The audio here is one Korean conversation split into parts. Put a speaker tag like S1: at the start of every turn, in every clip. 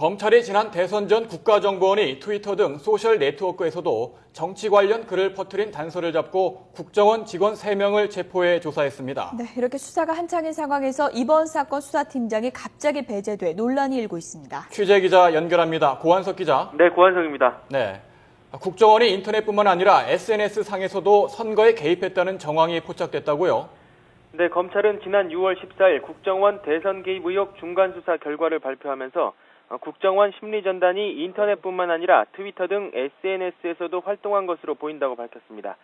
S1: 검찰이 지난 대선 전 국가정보원이 트위터 등 소셜 네트워크에서도 정치 관련 글을 퍼뜨린 단서를 잡고 국정원 직원 3명을 체포해 조사했습니다.
S2: 네, 이렇게 수사가 한창인 상황에서 이번 사건 수사팀장이 갑자기 배제돼 논란이 일고 있습니다.
S1: 취재 기자 연결합니다. 고한석 기자.
S3: 네, 고한석입니다.
S1: 네. 국정원이 인터넷뿐만 아니라 SNS 상에서도 선거에 개입했다는 정황이 포착됐다고요?
S3: 네, 검찰은 지난 6월 14일 국정원 대선 개입 의혹 중간 수사 결과를 발표하면서 국정원 심리전단이 인터넷뿐만 아니라 트위터 등 SNS에서도 활동한 것으로 보인다고 밝혔습니다.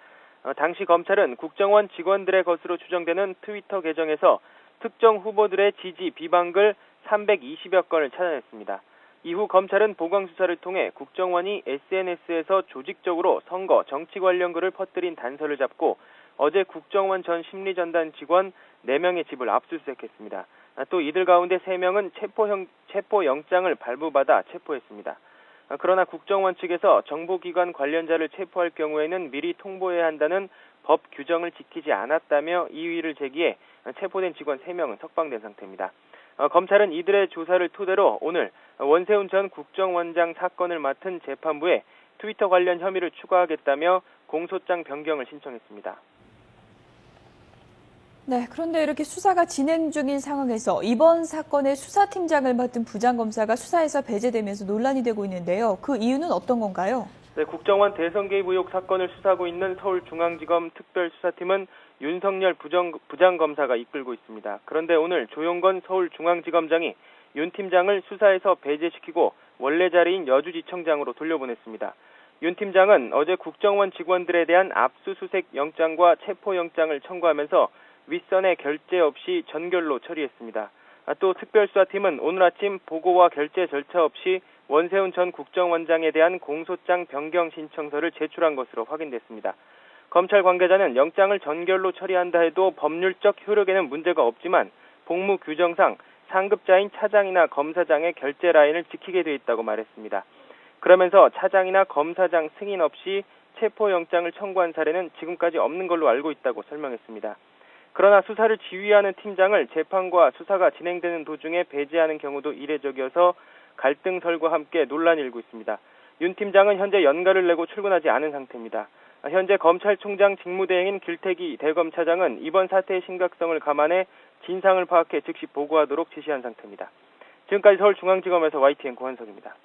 S3: 당시 검찰은 국정원 직원들의 것으로 추정되는 트위터 계정에서 특정 후보들의 지지 비방글 320여 건을 찾아냈습니다. 이후 검찰은 보강 수사를 통해 국정원이 SNS에서 조직적으로 선거, 정치 관련 글을 퍼뜨린 단서를 잡고 어제 국정원 전 심리전단 직원 4명의 집을 압수수색했습니다. 또 이들 가운데 3명은 체포영장을 발부받아 체포했습니다. 그러나 국정원 측에서 정보기관 관련자를 체포할 경우에는 미리 통보해야 한다는 법 규정을 지키지 않았다며 이의를 제기해 체포된 직원 3명은 석방된 상태입니다. 검찰은 이들의 조사를 토대로 오늘 원세훈 전 국정원장 사건을 맡은 재판부에 트위터 관련 혐의를 추가하겠다며 공소장 변경을 신청했습니다.
S2: 네, 그런데 이렇게 수사가 진행 중인 상황에서 이번 사건의 수사팀장을 맡은 부장검사가 수사에서 배제되면서 논란이 되고 있는데요. 그 이유는 어떤 건가요?
S3: 네, 국정원 대선 개입 의혹 사건을 수사하고 있는 서울중앙지검 특별수사팀은 윤석열 부장검사가 이끌고 있습니다. 그런데 오늘 조용건 서울중앙지검장이 윤 팀장을 수사에서 배제시키고 원래 자리인 여주지청장으로 돌려보냈습니다. 윤 팀장은 어제 국정원 직원들에 대한 압수수색 영장과 체포영장을 청구하면서 윗선의 결재 없이 전결로 처리했습니다. 또 특별수사팀은 오늘 아침 보고와 결재 절차 없이 원세훈 전 국정원장에 대한 공소장 변경 신청서를 제출한 것으로 확인됐습니다. 검찰 관계자는 영장을 전결로 처리한다 해도 법률적 효력에는 문제가 없지만 복무 규정상 상급자인 차장이나 검사장의 결재 라인을 지키게 돼 있다고 말했습니다. 그러면서 차장이나 검사장 승인 없이 체포영장을 청구한 사례는 지금까지 없는 걸로 알고 있다고 설명했습니다. 그러나 수사를 지휘하는 팀장을 재판과 수사가 진행되는 도중에 배제하는 경우도 이례적이어서 갈등설과 함께 논란이 일고 있습니다. 윤 팀장은 현재 연가를 내고 출근하지 않은 상태입니다. 현재 검찰총장 직무대행인 길태기 대검차장은 이번 사태의 심각성을 감안해 진상을 파악해 즉시 보고하도록 지시한 상태입니다. 지금까지 서울중앙지검에서 YTN 고한석입니다.